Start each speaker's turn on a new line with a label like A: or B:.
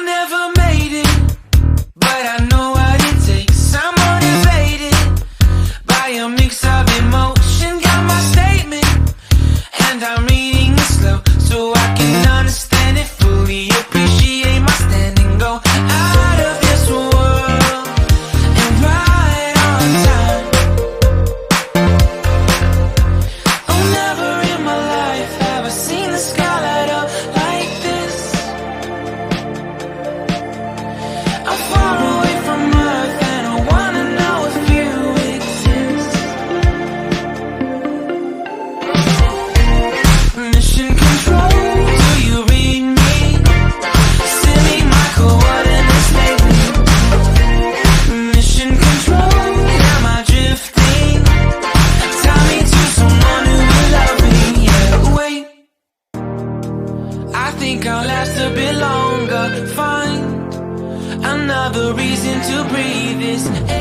A: never made it, but I know what it takes. I'm motivated by a mix of emotion. Got my statement, and I'm reading it slow so I can understand it fully. Appreciate my stand and go out of this world and right on time. Oh, never in my life have I seen the sky light up like this. I'm far away from Earth and I wanna know if you exist. Mission control, do you read me? Send me my coordinates lately. Mission control, am I drifting? Tie me to someone who will love me. Yeah, wait, I think I'll last a bit longer. Find another reason to breathe this air.